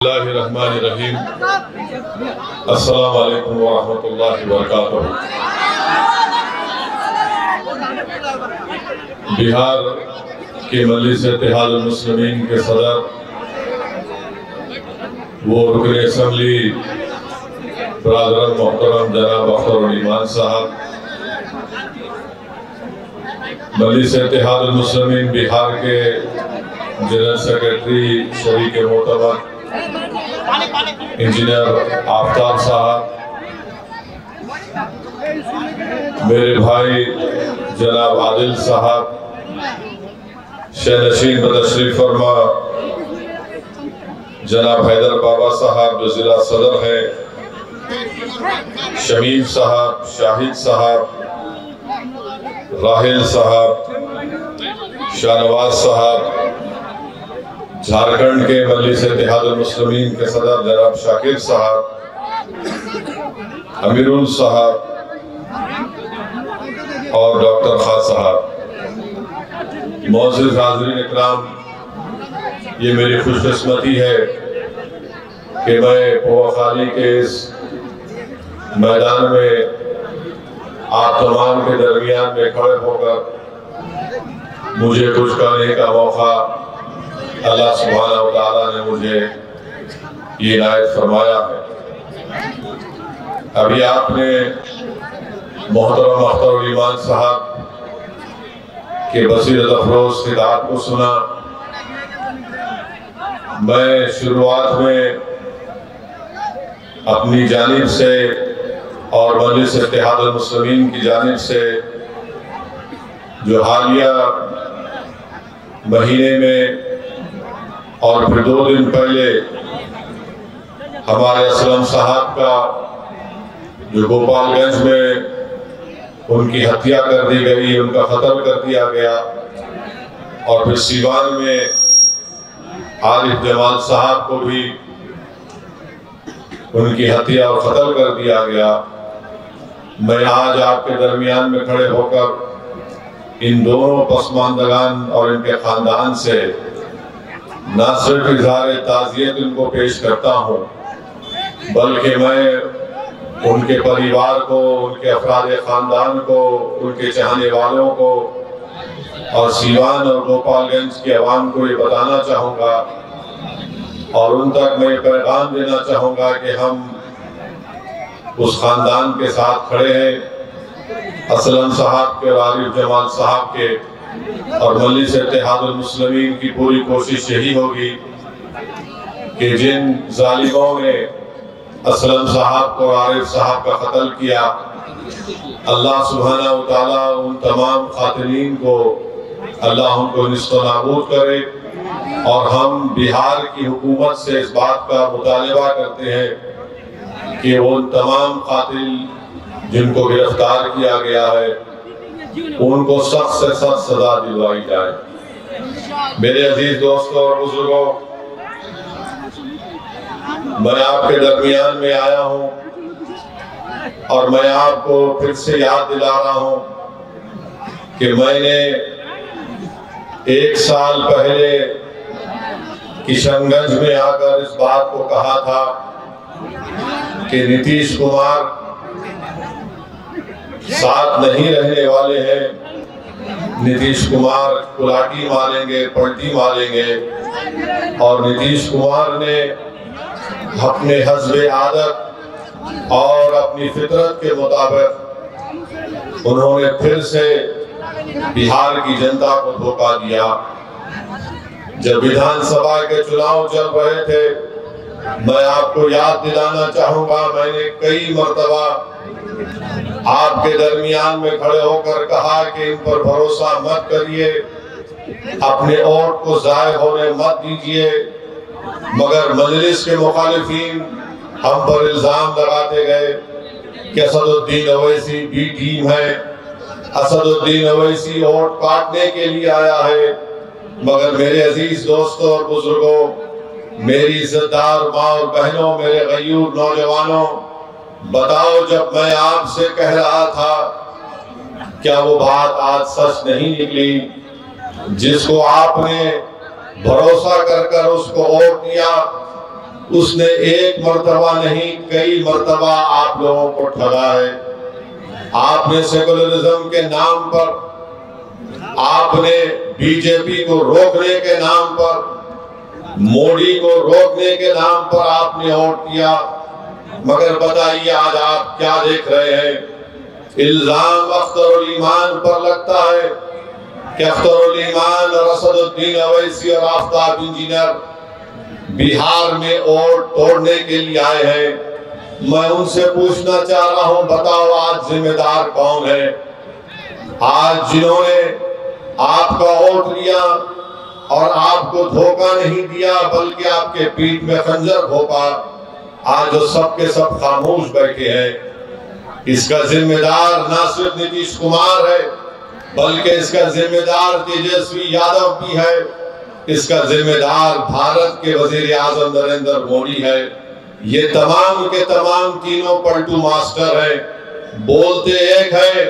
बिस्मिल्लाहिर्रहमानिर्रहीम। अस्सलामु अलैकुम वरहमतुल्लाहि वबरकातुहू। बिहार के मजलिस इत्तेहादुल मुस्लिमीन के सदर वो रुकन असम्बली बरादरान मोहतरम जनाब अख्तर ईमान साहब, मजलिस इत्तेहादुल मुस्लिमीन बिहार के जनरल सेक्रेटरी शरीक मोतबर इंजीनियर आफ्ताब साहब, मेरे भाई जनाब आदिल साहब, शहनशीन बतशरीफ फरमा जनाब हैदर बाबा साहब जो जिला सदर है, शमीम साहब, शाहिद साहब, राहिल साहब, शाहनवाज साहब, झारखंड के मजलिस इत्तेहादुल मुस्लिमीन के सदर जनाब शाकिर साहब, अमीरुल साहब और डॉक्टर खान साहब, मौजूद हाज़रीन इकराम, ये मेरी खुशकिस्मती है कि मैं पोखाली के इस मैदान में आप तमाम के दरमियान में खड़े होकर मुझे कुछ कहने का मौका अल्लाह सुब्हानहू व तआला ने मुझे ये इनायत फरमाया है। अभी आपने मोहतरम अख्तर ईमान साहब के बसीरत अफरोज खिताब को सुना। मैं शुरुआत में अपनी जानिब से और मजलिस इत्तेहादुल मुस्लिमीन की जानिब से जो हालिया महीने में और फिर 2 दिन पहले हमारे असलम साहब का जो गोपालगंज में उनकी हत्या कर दी गई, उनका कत्ल कर दिया गया, और फिर सीवान में आरिफ जमाल साहब को भी उनकी हत्या और कत्ल कर दिया गया। मैं आज आपके दरमियान में खड़े होकर इन दोनों पसमानदगान और इनके खानदान से न सिर्फ इज़हार ताज़ियत उनको पेश करता हूँ, बल्कि मैं उनके परिवार को, उनके अफराद खानदान को, उनके चाहने वालों को और सीवान और गोपालगंज की आवाम को ये बताना चाहूँगा और उन तक मैं पैगाम देना चाहूँगा कि हम उस खानदान के साथ खड़े हैं, असलम साहब के और आरिफ जमाल साहब के, और मजलिस इत्तेहादुल मुस्लिमीन की पूरी कोशिश यही होगी कि जिन जालिमों ने असलम साहब को, आरिफ साहब का कत्ल किया, अल्लाह सुब्हानहू व तआला उन तमाम कातिलीन को अल्लाह उनको निस्तनाबूद करे। और हम बिहार की हुकूमत से इस बात का मुतालबा करते हैं कि वो उन तमाम कातिल जिनको गिरफ्तार किया गया है उनको सख्त से सख्त सजा दिलवाई जाए। मेरे अजीज दोस्तों और बुजुर्गों, मैं आपके दरमियान में आया हूँ और मैं आपको फिर से याद दिला रहा हूँ कि मैंने 1 साल पहले किशनगंज में आकर इस बात को कहा था कि नीतीश कुमार साथ नहीं रहने वाले हैं, नीतीश कुमार कुलाटी मारेंगे, पलटी मारेंगे। और नीतीश कुमार ने अपने हस्बे आदत और अपनी फितरत के मुताबिक उन्होंने फिर से बिहार की जनता को धोखा दिया। जब विधानसभा के चुनाव चल रहे थे, मैं आपको याद दिलाना चाहूंगा, मैंने कई मर्तबा आपके दरमियान में खड़े होकर कहा कि इन पर भरोसा मत करिए, अपने वोट को जाय होने मत दीजिए। मगर मजलिस के मुखालिफिन हम पर इल्जाम लगाते गए कि असदुद्दीन अवैसी बी टीम है, असदुद्दीन अवैसी वोट काटने के लिए आया है। मगर मेरे अजीज दोस्तों और बुजुर्गों, मेरी इज्जतदार माँ और बहनों, मेरे गयूर नौजवानों, बताओ, जब मैं आपसे कह रहा था क्या वो बात आज सच नहीं निकली? जिसको आपने भरोसा कर कर उसको वोट दिया, उसने एक मर्तबा नहीं कई मर्तबा आप लोगों को ठगा है। आपने सेकुलरिज्म के नाम पर, आपने बीजेपी को रोकने के नाम पर, मोदी को रोकने के नाम पर आपने वोट किया। मगर बताइए आज आप क्या देख रहे हैं? इल्जाम अख्तरुल ईमान पर लगता है कि अख्तरुल ईमान और असदुद्दीन अवैसी और आफ्ताब इंजीनियर बिहार में वोट तोड़ने के लिए आए हैं। मैं उनसे पूछना चाह रहा हूं, बताओ आज जिम्मेदार कौन है? आज जिन्होंने आपका वोट लिया और आपको धोखा नहीं दिया बल्कि आपके पीठ में खंजर घोंपा, आज जो सबके सब खामोश बैठे हैं, इसका जिम्मेदार न सिर्फ नीतीश कुमार है बल्कि इसका जिम्मेदार तेजस्वी यादव भी है, इसका जिम्मेदार भारत के वजीर आजम नरेंद्र मोदी है। ये तमाम के तमाम तीनों पलटू मास्टर है, बोलते एक है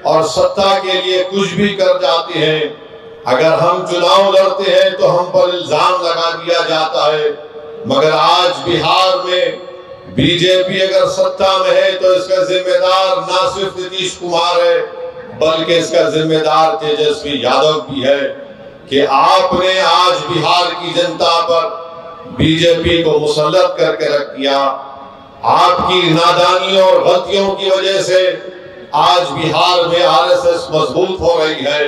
और सत्ता के लिए कुछ भी कर जाते हैं। अगर हम चुनाव लड़ते हैं तो हम पर इल्जाम लगा दिया जाता है, मगर आज बिहार में बीजेपी अगर सत्ता में है तो इसका जिम्मेदार न सिर्फ नीतीश कुमार है बल्कि इसका जिम्मेदार तेजस्वी यादव भी है कि आपने आज बिहार की जनता पर बीजेपी को मुसल्लत करके रख दिया। आपकी नादानियों और गलतियों की वजह से आज बिहार में आरएसएस मजबूत हो रही है।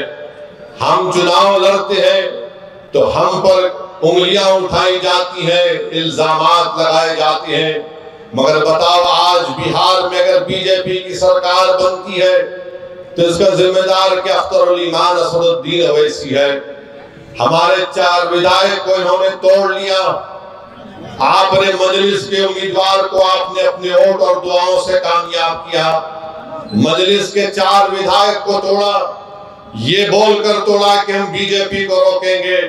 हम चुनाव लड़ते हैं तो हम पर उंगलियां उठाई जाती हैं, इल्जामात लगाए जाते हैं, मगर बताओ आज बिहार में अगर बीजेपी की सरकार बनती है तो इसका जिम्मेदार क्या अख्तरुल ईमान असदुद्दीन अवैसी है। हमारे 4 विधायक को इन्होंने तोड़ लिया। आपने मजलिस के उम्मीदवार को आपने अपने वोट और दुआओं से कामयाब किया। मजलिस के 4 विधायक को तोड़ा, ये बोलकर तोड़ा कि हम बीजेपी को रोकेंगे।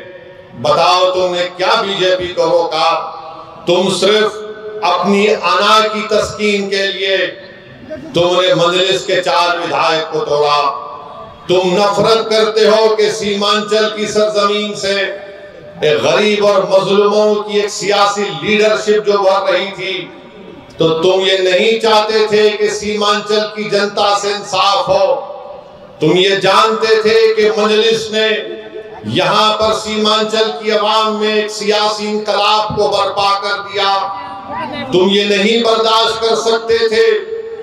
बताओ तुमने क्या बीजेपी को रोका? तुम सिर्फ अपनी अना की तस्कीन के लिए तुमने मजलिस के 4 विधायक को तोड़ा। तुम नफरत करते हो कि सीमांचल की सरजमीन से गरीब और मजलूमों की एक सियासी लीडरशिप जो बढ़ रही थी, तो तुम ये नहीं चाहते थे कि सीमांचल की जनता से इंसाफ हो। तुम ये जानते थे कि मजलिस ने यहाँ पर सीमांचल की आवाम में एक सियासी इंकलाब को बर्पा कर दिया। तुम ये नहीं बर्दाश्त कर सकते थे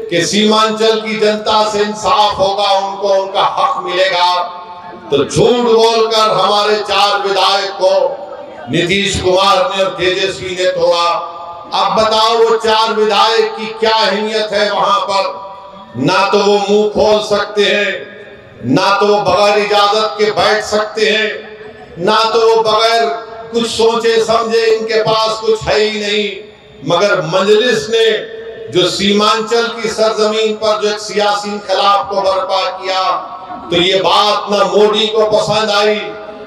कि सीमांचल की जनता से इंसाफ होगा, उनको उनका हक मिलेगा। तो झूठ बोलकर हमारे 4 विधायक को नीतीश कुमार ने और तेजस्वी ने तोड़ा। अब बताओ वो 4 विधायक की क्या अहमियत है वहां पर? ना तो वो मुंह खोल सकते हैं, ना तो वो बगैर इजाजत के बैठ सकते हैं, ना तो वो बगैर कुछ सोचे समझे, इनके पास कुछ है ही नहीं। मगर मजलिस ने जो सीमांचल की सरजमीन पर जो एक सियासी इंकलाब को बर्पा किया, तो ये बात ना मोदी को पसंद आई,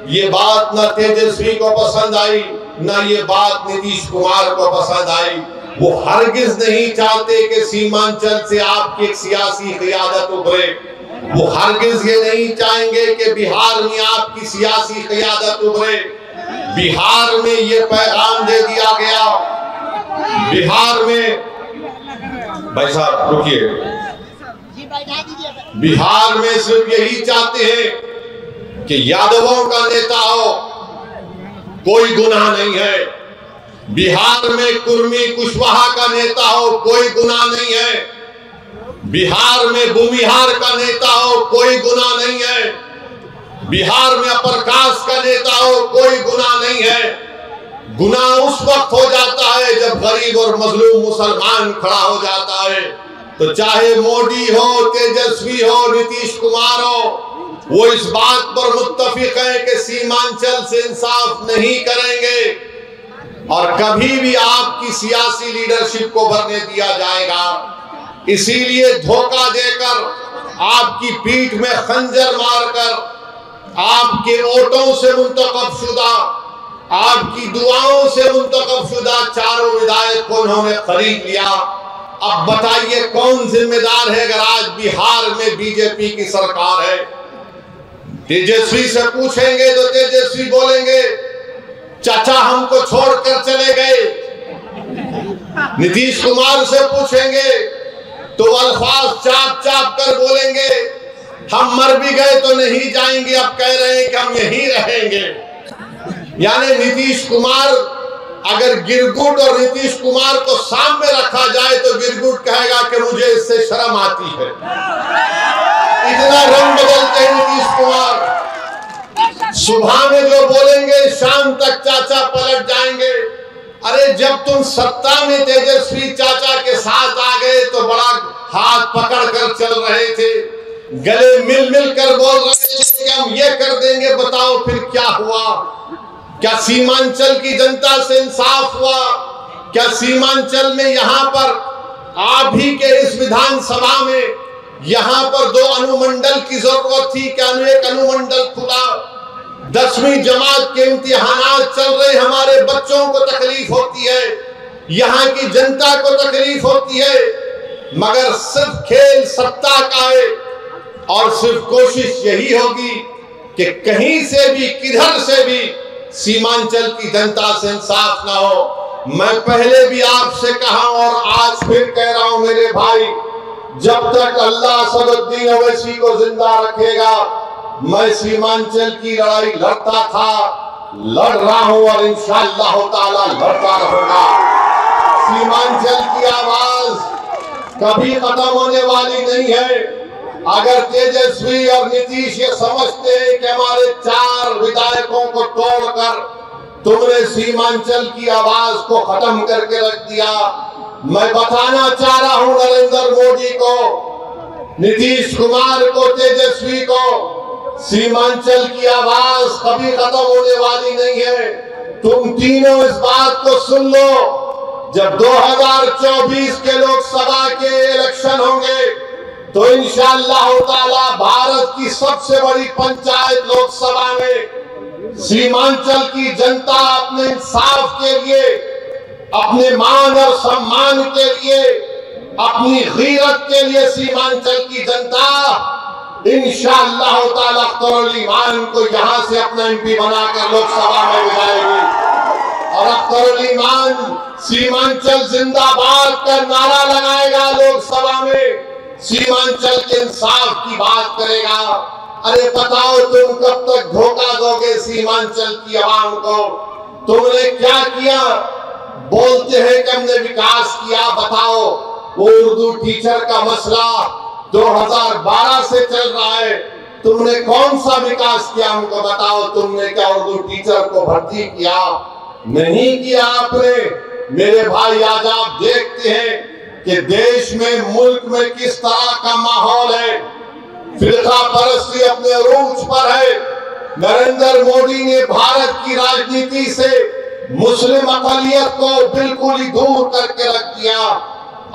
ये बात ना तेजस्वी को पसंद आई, ना ये बात नीतीश कुमार को पसंद आई। वो हरगिज नहीं चाहते कि सीमांचल से आपकी एक सियासी क़ियादत उभरे। वो हरगिज ये नहीं चाहेंगे कि बिहार में आपकी सियासी क़ियादत उभरे। बिहार में ये पैगाम दे दिया गया, बिहार में, भाई साहब रुकिए, बिहार में सिर्फ यही चाहते हैं कि यादवों का नेता हो, कोई गुनाह नहीं है। बिहार में कुर्मी कुशवाहा का नेता हो, कोई गुनाह नहीं है। बिहार में भूमिहार का नेता हो, कोई गुनाह नहीं है। बिहार में अपर कास्ट का नेता हो, कोई गुनाह नहीं है। गुनाह उस वक्त हो जाता है जब गरीब और मजलूम मुसलमान खड़ा हो जाता है। तो चाहे मोदी हो, तेजस्वी हो, नीतीश कुमार हो, वो इस बात पर मुत्तफिक है कि सीमांचल से इंसाफ नहीं करेंगे और कभी भी आपकी सियासी लीडरशिप को भरने दिया जाएगा। इसीलिए धोखा देकर, आपकी पीठ में खंजर मारकर, आपके वोटों से मुंतखब शुदा, आपकी दुआओं से मुंतखब शुदा 4 विधायक को उन्होंने खरीद लिया। अब बताइए कौन जिम्मेदार है अगर आज बिहार में बीजेपी की सरकार है? तेजस्वी से पूछेंगे तो तेजस्वी बोलेंगे चाचा हमको छोड़कर चले गए, नीतीश कुमार से पूछेंगे तो अल्फाज चाप चाप कर बोलेंगे, हम मर भी गए तो नहीं जाएंगे, अब कह रहे हैं कि हम यहीं रहेंगे। यानी नीतीश कुमार, अगर गिरगुट और नीतीश कुमार को सामने रखा जाए तो गिरगुट कहेगा कि मुझे इससे शर्म आती है। इतना रंग बदलते हैं नीतीश कुमार। सुबह में जो बोलेंगे शाम तक चाचा पलट जाएंगे। अरे जब तुम सत्ता में तेजस्वी चाचा के साथ आ गए तो बड़ा हाथ पकड़ कर चल रहे थे, गले मिल मिल कर बोल रहे थे कि हम ये कर देंगे, बताओ फिर क्या हुआ? क्या सीमांचल की जनता से इंसाफ हुआ? क्या सीमांचल में यहाँ पर आप ही के इस विधानसभा में यहाँ पर 2 अनुमंडल की जरूरत थी, क्या एक अनुमंडल खुला? 10वीं जमात के इम्तिहानात चल रहे, हमारे बच्चों को तकलीफ होती है, यहाँ की जनता को तकलीफ होती है, मगर सिर्फ खेल सत्ता का है और सिर्फ कोशिश यही होगी कि कहीं से भी किधर से भी सीमांचल की जनता से इंसाफ ना हो। मैं पहले भी आपसे कहा और आज फिर कह रहा हूं मेरे भाई, जब तक अल्लाह असदुद्दीन ओवैसी को जिंदा रखेगा मैं सीमांचल की लड़ाई लड़ता था, लड़ रहा हूं और इंशाअल्लाह ताला लड़ता रहूंगा। सीमांचल की आवाज कभी खत्म होने वाली नहीं है। अगर तेजस्वी और नीतीश ये समझते हैं कि हमारे 4 विधायकों को तोड़कर तुमने सीमांचल की आवाज को खत्म करके रख दिया, मैं बताना चाह रहा हूं नरेंद्र मोदी को, नीतीश कुमार को, तेजस्वी को, सीमांचल की आवाज कभी खत्म होने वाली नहीं है। तुम तीनों इस बात को सुन लो, जब 2024 के लोकसभा के इलेक्शन होंगे तो इंशाअल्लाह ताला भारत की सबसे बड़ी पंचायत लोकसभा में सीमांचल की जनता अपने इंसाफ के लिए, अपने मान और सम्मान के लिए, अपनी गीरत के लिए सीमांचल की जनता इंशाअल्लाह ताला अख्तर ईमान को यहां से अपना एमपी बनाकर लोकसभा में भेजाएगी और अख्तर ईमान सीमांचल जिंदाबाद का नारा लगाएगा, लोकसभा में सीमांचल के इंसाफ की बात करेगा। अरे बताओ तुम कब तक धोखा दोगे सीमांचल की आवाम को? तुमने क्या किया? बोलते हैं कि हमने विकास किया, बताओ वो उर्दू टीचर का मसला 2012 से चल रहा है, तुमने कौन सा विकास किया हमको बताओ। तुमने क्या उर्दू टीचर को भर्ती किया? नहीं किया आपने। मेरे भाई आज आप देखते हैं कि देश में, मुल्क में किस तरह का माहौल है, फिरका परस्ती अपने रूज पर है। नरेंद्र मोदी ने भारत की राजनीति से मुस्लिम अक़लियत को बिल्कुल ही दूर करके रख दिया।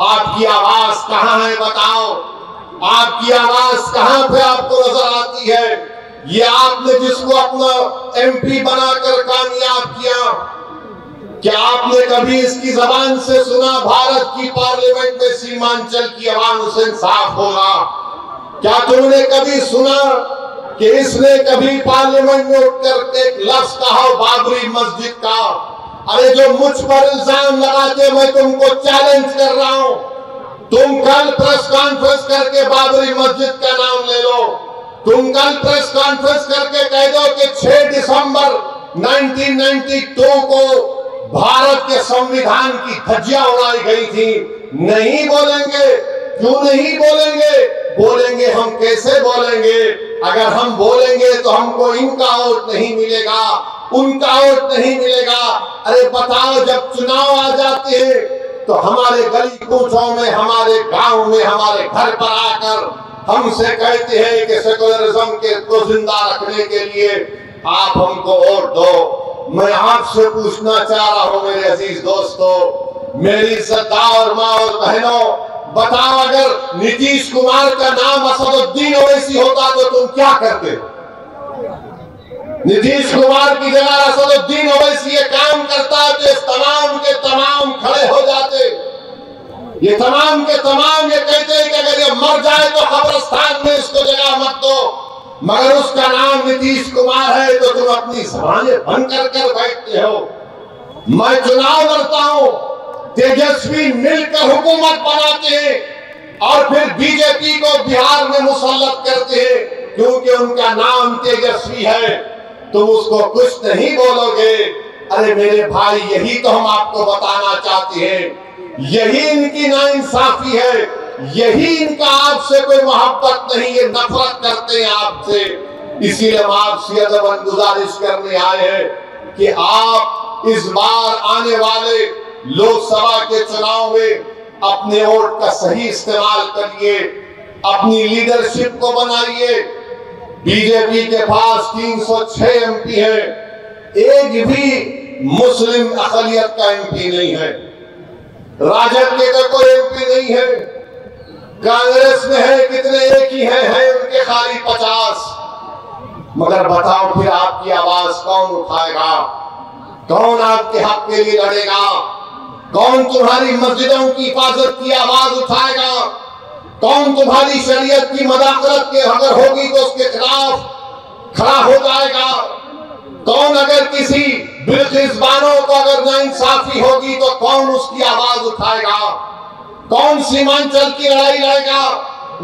आपकी आवाज कहां है बताओ? आपकी आवाज कहां पे आपको नजर आती है? ये आपने जिसको अपना एमपी बनाकर कामयाब किया, क्या आपने कभी इसकी जबान से सुना भारत की पार्लियामेंट में सीमांचल की आवाम से इंसाफ होगा? क्या तुमने कभी सुना कि इसने कभी पार्लियामेंट में उठकर एक लफ्ज कहा बाबरी मस्जिद का? अरे जो मुझ पर इल्जाम लगाते, मैं तुमको चैलेंज कर रहा हूं, तुम कल प्रेस कॉन्फ्रेंस करके बाबरी मस्जिद का नाम ले लो। तुम कल प्रेस कॉन्फ्रेंस करके कह दो कि 6 दिसंबर 1992 को भारत के संविधान की धज्जियां उड़ाई गई थी। नहीं बोलेंगे। क्यों नहीं बोलेंगे? बोलेंगे हम कैसे बोलेंगे? अगर हम बोलेंगे तो हमको इनका वोट नहीं मिलेगा, उनका वोट नहीं मिलेगा। अरे बताओ, जब चुनाव आ जाते हैं तो हमारे गली कूचों में, हमारे गांव में, हमारे घर पर आकर हमसे कहते हैं कि सेकुलरिज्म को जिंदा रखने के लिए आप हमको वोट दो। मैं आपसे पूछना चाह रहा हूं मेरे अजीज दोस्तों, मेरी इज्जतदार माँ और बहनों, बताओ अगर नीतीश कुमार का नाम असदुद्दीन ओवैसी होता तो तुम क्या करते? नीतीश कुमार की जगह असदुद्दीन ओवैसी ये काम करता तो इस तमाम के तमाम खड़े हो जाते। ये तमाम के तमाम ये कहते कि अगर ये मर जाए तो कब्रिस्तान में इसको जगह मत दो, मगर उसका नाम नीतीश कुमार है तो तुम अपनी ज़बानें बंद कर बैठते हो। मैं चुनाव लड़ता हूं, तेजस्वी मिलकर हुकूमत बनाते हैं और फिर बीजेपी को बिहार में मुसल्लत करते हैं क्योंकि उनका नाम तेजस्वी है। तुम उसको कुछ नहीं बोलोगे। अरे मेरे भाई, यही तो हम आपको बताना चाहते हैं, यही इनकी नाइंसाफी है, यही इनका आपसे कोई मोहब्बत नहीं, ये नफरत करते हैं आपसे। इसीलिए हम आपसे अदबन गुजारिश करने आए हैं कि आप इस बार आने वाले लोकसभा के चुनाव में अपने वोट का सही इस्तेमाल करिए, अपनी लीडरशिप को बनाइए। बीजेपी के पास 306 एमपी है, एक भी मुस्लिम अक़लियत का एमपी नहीं है। राजद के का कोई एमपी नहीं है। कांग्रेस में है कितने, एक ही है उनके खाली 50। मगर बताओ फिर आपकी आवाज कौन उठाएगा? कौन आपके हक के लिए लड़ेगा? कौन तुम्हारी मस्जिदों की हिफाजत की आवाज उठाएगा? कौन तुम्हारी शरीयत की मदाखलत के अगर होगी तो उसके खिलाफ खड़ा हो जाएगा? कौन अगर किसी बिल्किस बानो को अगर नाइंसाफी होगी तो कौन उसकी आवाज उठाएगा? कौन सीमांचल की लड़ाई लड़ेगा?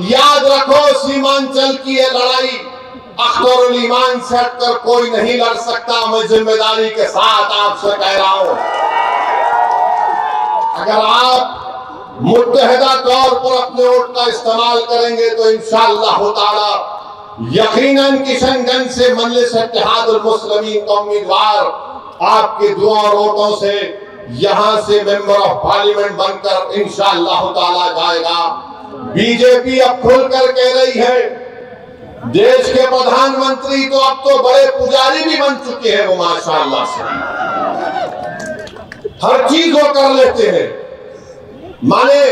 याद रखो, सीमांचल की ये लड़ाई अख्तरुल ईमान से हटकर कोई नहीं लड़ सकता। मैं जिम्मेदारी के साथ आपसे कह रहा हूं, अगर आप मुत्तहिदा तौर पर अपने वोट का इस्तेमाल करेंगे तो इंशाअल्लाह ताला यकीनन किशनगंज से मजलिस इत्तेहादुल मुस्लिमीन का उम्मीदवार आपके दुआ और वोटों से यहां से मेंबर ऑफ पार्लियामेंट बनकर इंशाअल्लाह ताला जाएगा। बीजेपी अब खुलकर कह रही है, देश के प्रधानमंत्री तो अब तो बड़े पुजारी भी बन चुके हैं, वो माशाअल्लाह से हर चीज वो कर लेते हैं। माने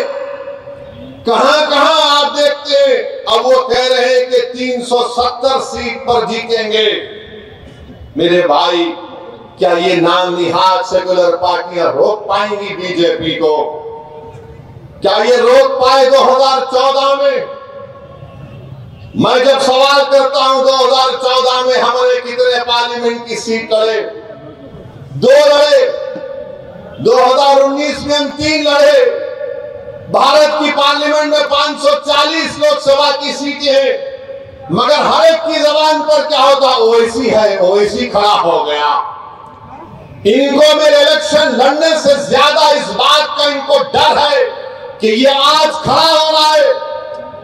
कहां कहां आप देखते हैं, अब वो कह रहे हैं कि 370 सीट पर जीतेंगे। मेरे भाई, क्या ये नाम निहाद सेकुलर पार्टियां रोक पाएंगी बीजेपी को? क्या ये रोक पाए 2014 में? मैं जब सवाल करता हूं 2014 में हमने कितने पार्लियामेंट की सीट लड़े? 2 लड़े। 2019 में हम 3 लड़े। भारत की पार्लियामेंट में 540 लोकसभा की सीटें हैं, मगर हर एक की जबान पर क्या होता? ओवैसी है, ओवैसी खड़ा हो गया। इनको मेरे इलेक्शन लड़ने से ज्यादा इस बात का इनको डर है कि ये आज खड़ा हो रहा है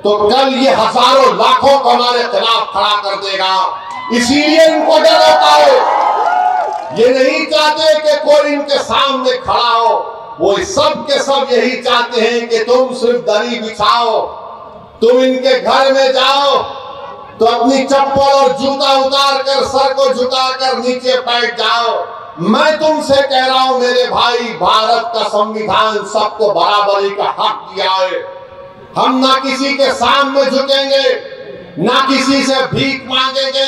तो कल ये हजारों लाखों को हमारे खिलाफ खड़ा कर देगा। इसीलिए इनको डर होता है। ये नहीं चाहते कि कोई इनके सामने खड़ा हो। वो सब के सब यही चाहते हैं कि तुम सिर्फ दरी बिछाओ, तुम इनके घर में जाओ तो अपनी चप्पल और जूता उतार कर सर को झुकाकर नीचे बैठ जाओ। मैं तुमसे कह रहा हूं मेरे भाई, भारत का संविधान सबको बराबरी का हक दिया है। हम ना किसी के सामने झुकेंगे, ना किसी से भीख मांगेंगे।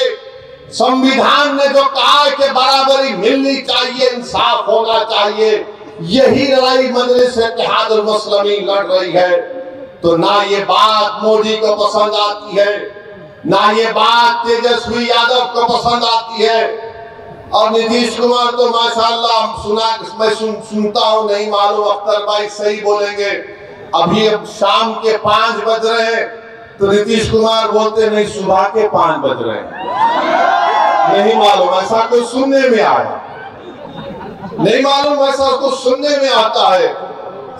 संविधान ने जो कहा है कि बराबरी मिलनी चाहिए, इंसाफ होना चाहिए, यही लड़ाई मजलिस इत्तेहादुल मुस्लिमीन लड़ रही है। तो ना ये बात मोदी को पसंद आती है, ना ये बात तेजस्वी यादव को पसंद आती है। और नीतीश कुमार तो माशाल्लाह मैं सुनता हूं, नहीं मालूम अख्तर भाई सही बोलेंगे, अभी अब शाम के 5 बज रहे हैं तो नीतीश कुमार बोलते नहीं सुबह के 5 बज रहे हैं। नहीं मालूम, ऐसा कुछ सुनने में आया, नहीं मालूम, ऐसा कुछ सुनने में आता है।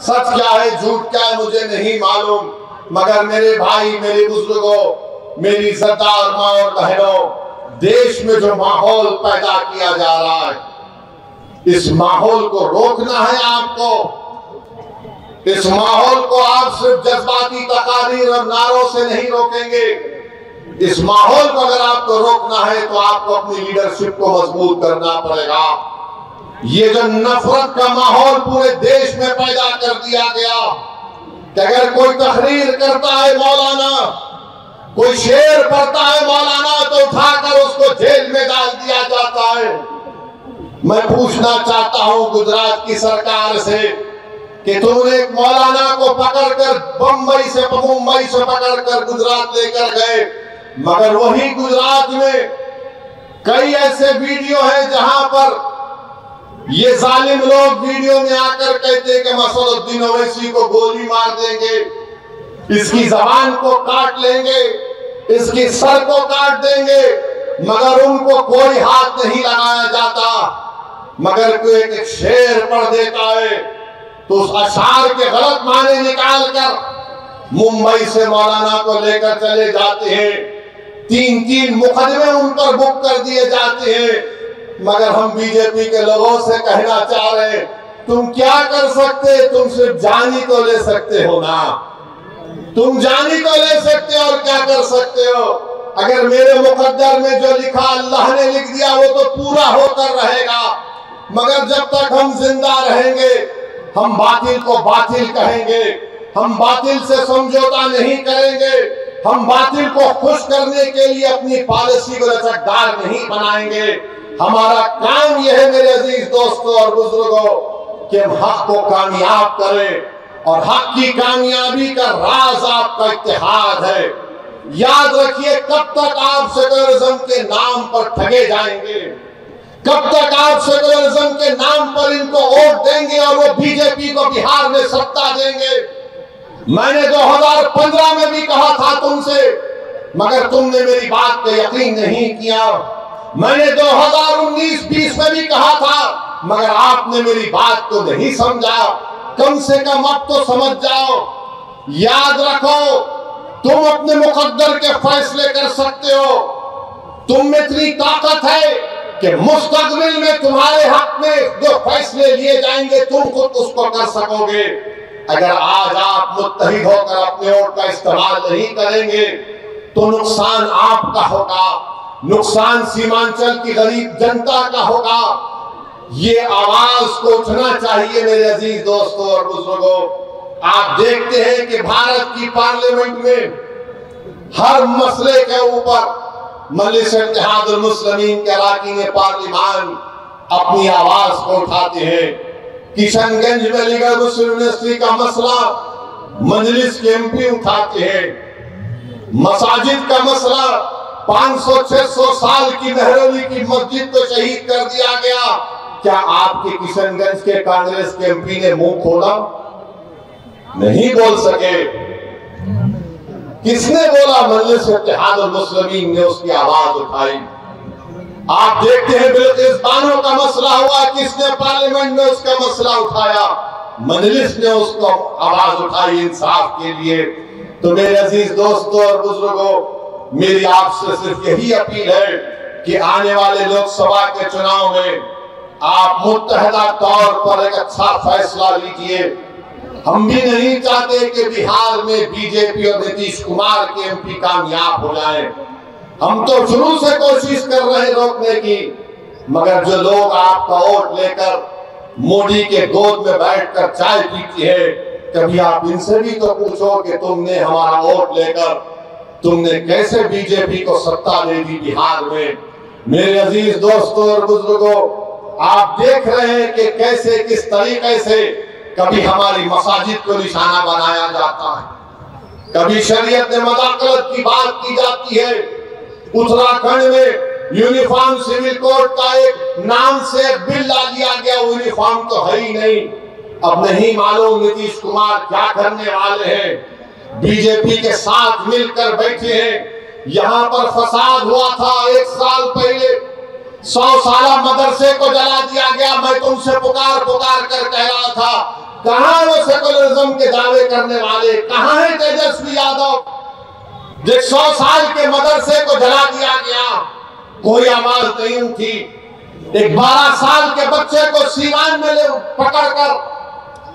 सच क्या है झूठ क्या है मुझे नहीं मालूम, मगर मेरे भाई, मेरे बुजुर्गों, मेरी इज्जतदार माँ और बहनों, देश में जो माहौल पैदा किया जा रहा है, इस माहौल को रोकना है आपको। इस माहौल को आप सिर्फ जज्बाती तकारीर और नारों से नहीं रोकेंगे। इस माहौल को अगर आपको रोकना है तो आपको अपनी लीडरशिप को मजबूत करना पड़ेगा। ये जो नफरत का माहौल पूरे देश में पैदा कर दिया गया कि अगर कोई तकरीर करता है मौलाना, कोई शेर पढ़ता है मौलाना, तो उठाकर उसको जेल में डाल दिया जाता है। मैं पूछना चाहता हूं गुजरात की सरकार से कि तुमने एक मौलाना को पकड़कर मुंबई से पकड़कर गुजरात लेकर गए, मगर वही गुजरात में कई ऐसे वीडियो हैं जहां पर ये जालिम लोग वीडियो में आकर कहते हैं कि मसदुद्दीन ओवैसी को गोली मार देंगे, इसकी जबान को काट लेंगे, इसकी सर को काट देंगे, मगर उनको कोई हाथ नहीं लगाया जाता। मगर कोई एक शेर पढ़ देता है तो उस अशार के गलत माने निकाल कर मुंबई से मौलाना को लेकर चले जाते हैं। 3-3 मुकदमे उन पर बुक कर दिए जाते हैं। मगर हम बीजेपी के लोगों से कहना चाह रहे हैं, तुम क्या कर सकते? तुम सिर्फ जानी को ले सकते हो ना, तुम जानी को ले सकते हो और क्या कर सकते हो? अगर मेरे मुकद्दर में जो लिखा अल्लाह ने लिख दिया वो तो पूरा होकर रहेगा। मगर जब तक हम जिंदा रहेंगे हम बातिल को बातिल कहेंगे, हम बातिल से समझौता नहीं करेंगे, हम बातिल को खुश करने के लिए अपनी पॉलिसी को लचकदार नहीं बनाएंगे। हमारा काम यह है मेरे अजीज दोस्तों और बुजुर्गों कि हम हक को कामयाब करें और हक की कामयाबी का राज आपका इत्तेहाद है। याद रखिए, कब तक आप सेकुलरिज्म के नाम पर ठगे जाएंगे? कब तक आप सेकुलरिज्म के नाम पर इनको वोट देंगे और वो बीजेपी को बिहार में सत्ता देंगे? मैंने 2015 में भी कहा था तुमसे, मगर तुमने मेरी बात पे यकीन नहीं किया। मैंने 2019-20 में भी कहा था, मगर आपने मेरी बात को नहीं समझा। कम से कम अब तो समझ जाओ। याद रखो, तुम अपने मुकद्दर के फैसले कर सकते हो। तुम में इतनी ताकत है कि मुस्तकबिल में तुम्हारे हक में जो फैसले लिए जाएंगे तुम खुद उसको कर सकोगे। अगर आज आप मुत्तहिद होकर अपने वोट का इस्तेमाल नहीं करेंगे तो नुकसान आपका होगा, नुकसान सीमांचल की गरीब जनता का होगा। ये आवाज को उठना चाहिए मेरे अजीज दोस्तों और बुजुर्गों। आप देखते हैं कि भारत की पार्लियामेंट में हर मसले के ऊपर मजलिस इत्तेहादुल मुस्लिमीन के अरकान पार्लिमान अपनी आवाज को उठाते हैं। किशनगंज में अलीगढ़ मुस्लिम यूनिवर्सिटी का मसला मजलिस के एमपी उठाते हैं। मसाजिद का मसला 500-600 साल की महरौली की मस्जिद को शहीद कर दिया गया। क्या आपके किशनगंज के कांग्रेस के एमपी ने मुंह खोला? नहीं बोल सके। किसने बोला? मजलिस इत्तेहादुल मुस्लिमीन ने उसकी आवाज उठाई। आप देखते हैं बिल्किस बानो का मसला हुआ, किसने पार्लियामेंट में उसका मसला उठाया? मजलिस ने उसको आवाज उठाई इंसाफ के लिए। तो मेरे अजीज दोस्तों और बुजुर्गों, मेरी आपसे सिर्फ यही अपील है कि आने वाले लोकसभा के चुनाव में आप मुत्तहदा तौर पर एक अच्छा फैसला लीजिए। हम भी नहीं चाहते कि बिहार में बीजेपी और नीतीश कुमार के एमपी कामयाब हो जाएं। हम तो शुरू से कोशिश कर रहे हैं रोकने की, मगर जो लोग आपका वोट लेकर मोदी के गोद में बैठकर चाय पीती है, कभी आप इनसे भी तो पूछो कि तुमने हमारा वोट लेकर तुमने कैसे बीजेपी को सत्ता दे दी बिहार में। मेरे अजीज दोस्तों और बुजुर्गों, आप देख रहे हैं कि कैसे किस तरीके से कभी हमारी मसाजिद को निशाना बनाया जाता है, कभी शरीयत में मदाखलत की बात की जाती है। उत्तराखंड में यूनिफॉर्म सिविल कोड का एक नाम से एक बिल ला दिया गया, यूनिफॉर्म तो है ही नहीं। अब नहीं मालूम नीतीश कुमार क्या करने वाले हैं। बीजेपी के साथ मिलकर बैठे हैं। यहाँ पर फसाद हुआ था 1 साल पहले, 100 साला मदरसे को जला दिया गया। मैं तुमसे पुकार पुकार कर कह रहा था, कहाँ वो सेकुलरिज्म के दावे करने वाले, कहाँ है तेजस्वी यादव? जो 100 साल के मदरसे को जला दिया गया, कोई आवाज नहीं उठी। एक 12 साल के बच्चे को सीवान में पकड़कर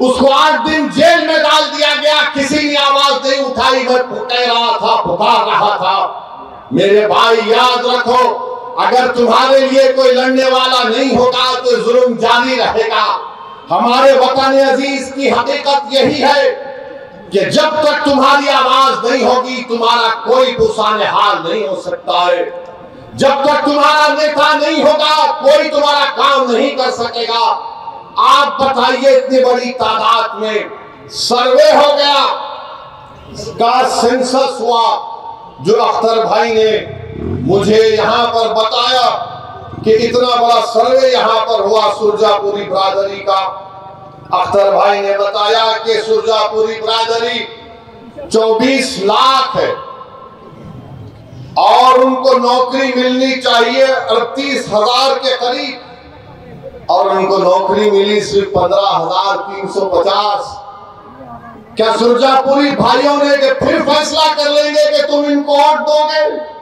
उसको 8 दिन जेल में डाल दिया गया, किसी ने आवाज नहीं उठाई। मैं कह रहा था, पुकार रहा था। मेरे भाई याद रखो, अगर तुम्हारे लिए कोई लड़ने वाला नहीं होगा तो जुल्म जारी रहेगा। हमारे वतन अजीज की हकीकत यही है कि जब तक तुम्हारी आवाज नहीं होगी तुम्हारा कोई दुसाने हाल नहीं हो सकता है। जब तक तुम्हारा नेता नहीं होगा कोई तुम्हारा काम नहीं कर सकेगा। आप बताइए, इतनी बड़ी तादाद में सर्वे हो गया, का सेंसस हुआ, जो अख्तर भाई ने मुझे यहां पर बताया कि इतना बड़ा सर्वे यहां पर हुआ सुरजापुरी बिरादरी का। अख्तर भाई ने बताया कि सुरजापुरी बिरादरी 24 लाख है और उनको नौकरी मिलनी चाहिए 38,000 के करीब, और उनको नौकरी मिली सिर्फ 15,350। क्या सुरजापुरी भाइयों ने कि फिर फैसला कर लेंगे कि तुम इनको वोट दोगे?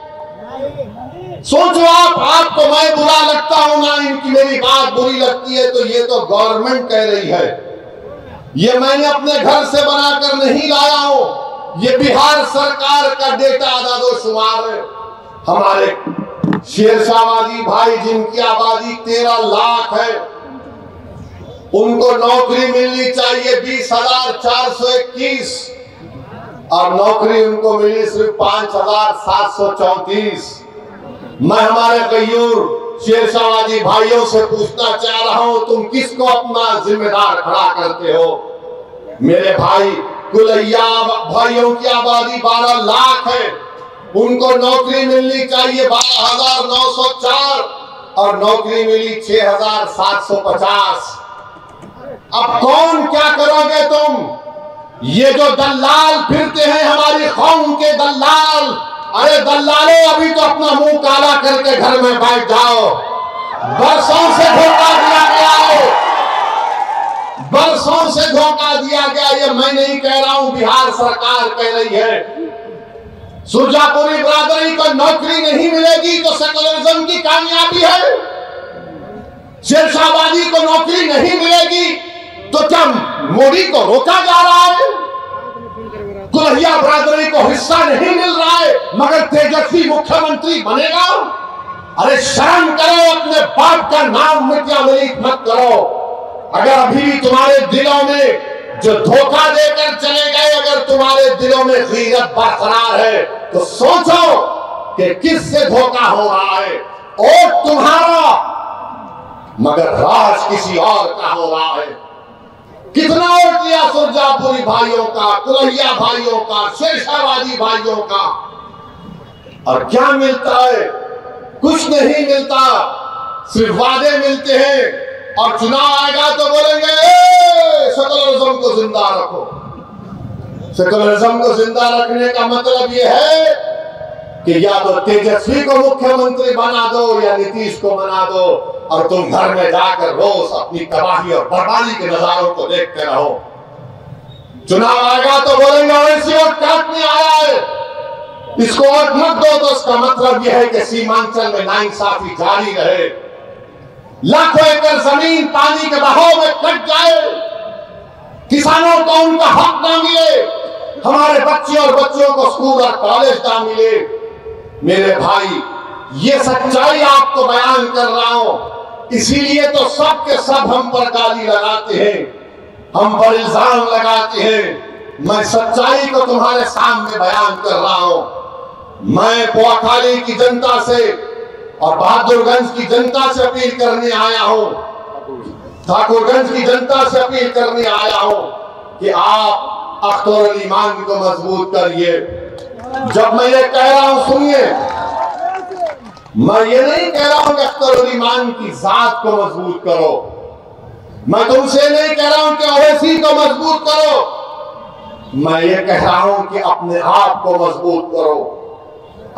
सोचो आपको मैं बुरा लगता हूं ना, इनकी मेरी बात बुरी लगती है तो ये तो गवर्नमेंट कह रही है, ये मैंने अपने घर से बनाकर नहीं लाया हूं, ये बिहार सरकार का डेटा आदादोशुमार है। हमारे शेरशाहवादी भाई जिनकी आबादी 13 लाख है, उनको नौकरी मिलनी चाहिए 20,421 और नौकरी उनको मिली सिर्फ 5,734। मैं हमारे गयूर शेरशाहवादी भाइयों से पूछना चाह रहा हूं, तुम किसको अपना जिम्मेदार खड़ा करते हो? मेरे भाई कुलैया भाइयों की आबादी 12 लाख है, उनको नौकरी मिलनी चाहिए 12,904 और नौकरी मिली 6,750। अब कौन क्या करोगे तुम? ये जो दलाल फिरते हैं हमारी कौम के दलाल, अरे दलालों अभी तो अपना मुंह काला करके घर में बैठ जाओ। बरसों से धोखा दिया गया है, बरसों से धोखा दिया गया। ये मैं नहीं कह रहा हूं, बिहार सरकार कह रही है। सुरजापुरी बिरादरी को नौकरी नहीं मिलेगी तो सेकुलरिज्म की कामयाबी है। शेरशाहवादी को नौकरी नहीं मिलेगी तो क्या मोदी को रोका जा रहा है? कुलैया बिरादरी को हिस्सा नहीं मिल रहा है मगर तेजस्वी मुख्यमंत्री बनेगा? अरे शर्म करो, अपने बाप का नाम मिट्यामलीत मत करो। अगर अभी भी तुम्हारे दिलों में जो धोखा देकर चले गए, अगर तुम्हारे दिलों में गीरत बरकरार है तो सोचो कि किससे धोखा हो रहा है। वोट तुम्हारा मगर राज किसी और का हो रहा है। कितना वोट लिया सुरजापुरी भाइयों का, कुलैया भाइयों का, शेरशाहवादी भाइयों का, और क्या मिलता है? कुछ नहीं मिलता, सिर्फ वादे मिलते हैं और चुनाव आएगा तो बोलेंगे सेकुलरिज्म को जिंदा रखो। सेकुलरिज्म को जिंदा रखने का मतलब यह है कि या तो तेजस्वी को मुख्यमंत्री बना दो या नीतीश को बना दो और तुम घर में जाकर रोज अपनी तबाही और बर्बादी के नजारों को देखते रहो। चुनाव आएगा तो बोलेंगे वैसी वोट काटने आया है, इसको वोट मत दो। तो इसका मतलब यह है कि सीमांचल में नाइंसाफी जारी रहे, लाखों एकड़ जमीन पानी के बहाव में कट जाए, किसानों को उनका हक ना मिले, हमारे बच्चे और बच्चों को स्कूल और कॉलेज ना मिले। मेरे भाई ये सच्चाई आपको बयान कर रहा हूं, इसीलिए तो सब के सब हम पर गाली लगाते हैं, हम पर इल्जाम लगाते हैं। मैं सच्चाई को तुम्हारे सामने बयान कर रहा हूं। मैं पोखाली की जनता से और बहादुरगंज की जनता से अपील करने आया हूं, ठाकुरगंज की जनता से अपील करने आया हूं कि आप अख्तर अली ईमान को मजबूत करिए। जब मैं ये कह रहा हूं सुनिए, मैं ये नहीं कह रहा हूं कि अख्तर अली ईमान की जात को मजबूत करो, मैं तुमसे नहीं कह रहा हूं कि ओवैसी को मजबूत करो, मैं ये कह रहा हूं कि अपने आप को मजबूत करो।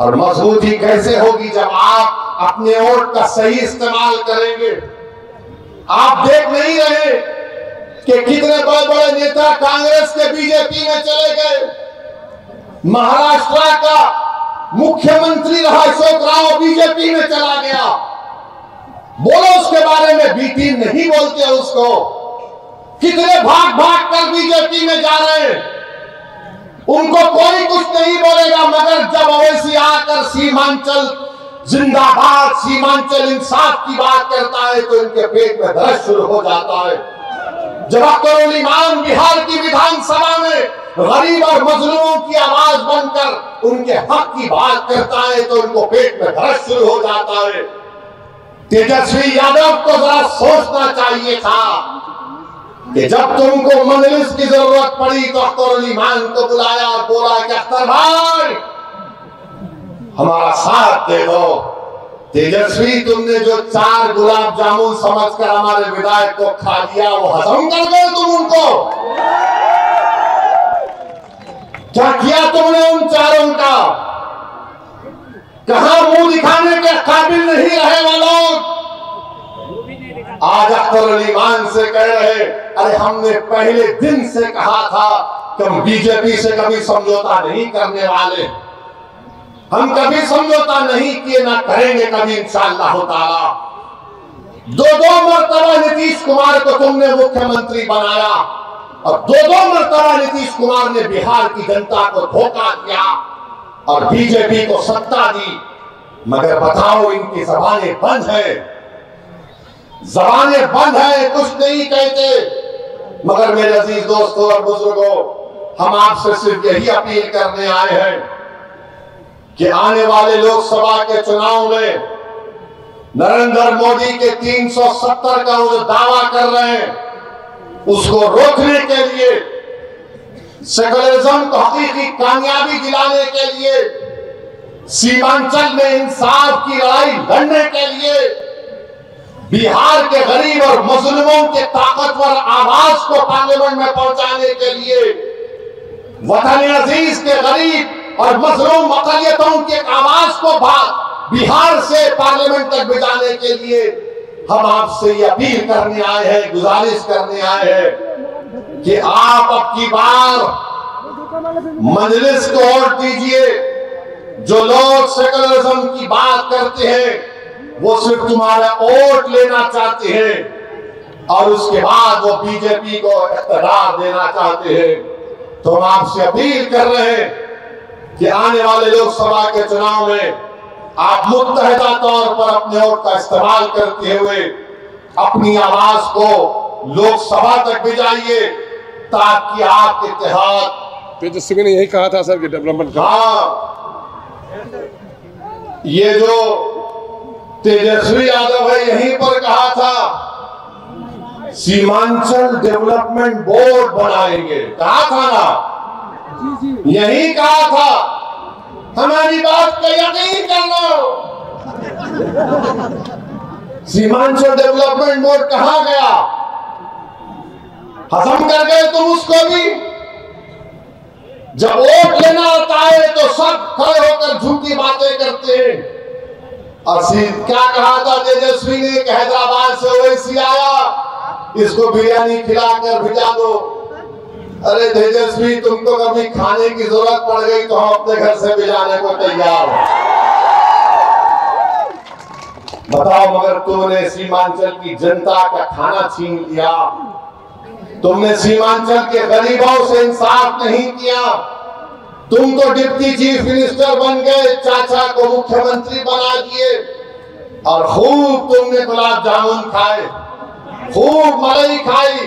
और मजबूती कैसे होगी? जब आप अपने वोट का सही इस्तेमाल करेंगे। आप देख नहीं रहे कि कितने बड़े बड़े नेता कांग्रेस के बीजेपी में चले गए। महाराष्ट्र का मुख्यमंत्री रहा अशोक राव बीजेपी में चला गया। बोलो उसके बारे में, बीटी नहीं बोलते उसको। कितने भाग भाग कर बीजेपी में जा रहे हैं, उनको कोई कुछ नहीं बोलेगा। मगर जब ओवैसी आकर सीमांचल जिंदाबाद, सीमांचल इंसाफ की बात करता है तो इनके पेट में दर्द शुरू हो जाता है। जब अख्तर अली ईमान बिहार की विधानसभा में गरीब और मजलूमों की आवाज बनकर उनके हक की बात करता है तो उनको पेट में दर्द शुरू हो जाता है। तेजस्वी यादव को जरा सोचना चाहिए था कि जब तुमको मजलिस की जरूरत पड़ी तो अख्तर अली ईमान को बुलाया और बोला कि अख्तर भाई हमारा साथ दे दो, तेजस्वी, तुमने जो 4 गुलाब जामुन समझकर हमारे विधायक को खा लिया, वो हजम कर गए तुम उनको? क्या किया तुमने उन 4 का? कहां मुंह दिखाने के काबिल नहीं रहे वो लोग? आज अख्तर अली खान से कह रहे, अरे हमने पहले दिन से कहा था कि हम बीजेपी से कभी समझौता नहीं करने वाले, हम कभी समझौता नहीं किए, ना करेंगे कभी इंशाअल्लाह ताला। 2 मरतबा नीतीश कुमार को तुमने मुख्यमंत्री बनाया और 2 मरतबा नीतीश कुमार ने बिहार की जनता को धोखा दिया और बीजेपी को सत्ता दी। मगर बताओ, इनकी जबानें बंद है, जबानें बंद है, कुछ नहीं कहते। मगर मेरे अजीज दोस्तों और बुजुर्गों, हम आपसे सिर्फ यही अपील करने आए हैं कि आने वाले लोकसभा के चुनाव में नरेंद्र मोदी के 370 का वो दावा कर रहे हैं, उसको रोकने के लिए, सेकुलरिज्म को हकीकी कामयाबी दिलाने के लिए, सीमांचल में इंसाफ की लड़ाई लड़ने के लिए, बिहार के गरीब और मुस्लिमों के ताकतवर आवाज को पार्लियामेंट में पहुंचाने के लिए, वतन अजीज के गरीब और मजलूम अक़लियतों की आवाज को बिहार से पार्लियामेंट तक भिजाने के लिए हम आपसे ये अपील करने आए हैं, गुजारिश करने आए हैं कि आप अब की बार मजलिस को वोट दीजिए। जो लोग सेकुलरिज्म की बात करते हैं वो सिर्फ तुम्हारा वोट लेना चाहते हैं और उसके बाद वो बीजेपी को इख्तियार देना चाहते हैं। तो हम आपसे अपील कर रहे हैं कि आने वाले लोकसभा के चुनाव में आप मुत्तहिदा तौर पर अपने वोट का इस्तेमाल करते हुए अपनी आवाज को लोकसभा तक भिजाइए ताकि आपके इत्तेहाद। तेजस्वी ने यही कहा था सर कि डेवलपमेंट का। हाँ, ये जो तेजस्वी यादव है यहीं पर कहा था सीमांचल डेवलपमेंट बोर्ड बनाएंगे, कहा था ना, यही कहा था। हमारी बात का यकीन कर लो, सीमांचल डेवलपमेंट बोर्ड कहां गया? हजम कर गए तुम उसको भी। जब वोट लेना होता है तो सब खड़े होकर झूठी बातें करते हैं। और क्या कहा था तेजस्वी ने कि हैदराबाद से ओवैसी आया, इसको बिरयानी खिलाकर भिजा दो। अरे तेजस्वी, तुमको कभी खाने की जरूरत पड़ गई तो हम अपने घर से भिजाने को तैयार हैं। बताओ, मगर तुमने सीमांचल की जनता का खाना छीन लिया, तुमने सीमांचल के गरीबों से इंसाफ नहीं किया। तुम तो डिप्टी चीफ मिनिस्टर बन गए, चाचा को मुख्यमंत्री बना दिए और खूब तुमने गुलाब जामुन खाए, खूब मलाई खाई,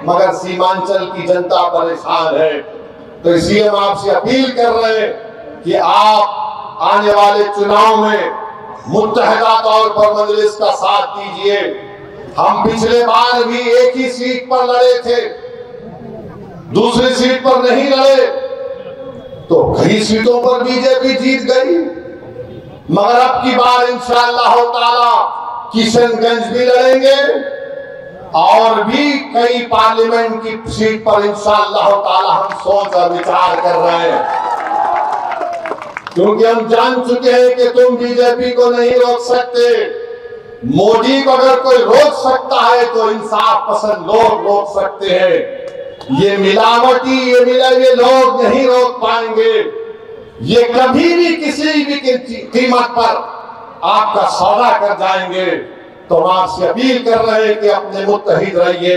मगर सीमांचल की जनता परेशान है। तो इसलिए हम आपसे अपील कर रहे हैं कि आप आने वाले चुनाव में मुत्तहिदा तौर पर मजलिस का साथ दीजिए। हम पिछले बार भी एक ही सीट पर लड़े थे, दूसरी सीट पर नहीं लड़े, तो कई सीटों पर बीजेपी जीत गई। मगर अब की बार इंशाअल्लाह ताला किशनगंज भी लड़ेंगे और भी कई पार्लियामेंट की सीट पर इंशाअल्लाह ताला हम सोच और विचार कर रहे हैं, क्योंकि हम जान चुके हैं कि तुम बीजेपी को नहीं रोक सकते। मोदी को अगर कोई रोक सकता है तो इंसाफ पसंद लोग रोक सकते हैं। ये मिलावटी, ये लोग नहीं रोक पाएंगे। ये कभी भी किसी भी कीमत पर आपका सौदा कर जाएंगे। तो हम आपसे अपील कर रहे हैं कि अपने मुत्तहिद रहिए,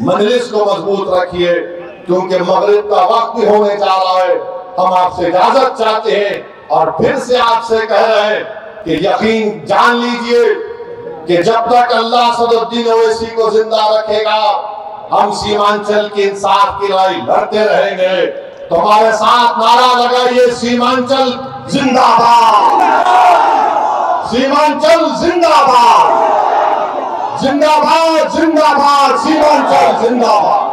मजलिस को मजबूत रखिए, क्योंकि मगरिब का वक्त भी होने जा रहा है। हम आपसे इजाजत चाहते हैं और फिर से आपसे कह रहे हैं कि यकीन जान लीजिए कि जब तक अल्लाह सदुद्दीन ओवैसी को जिंदा रखेगा हम सीमांचल की इंसाफ की लड़ाई लड़ते रहेंगे। तो हमारे साथ नारा लगाइए, सीमांचल जिंदाबाद, सीमांचल जिंदाबाद, जिंदाबाद जिंदाबाद, सीमांचल जिंदाबाद।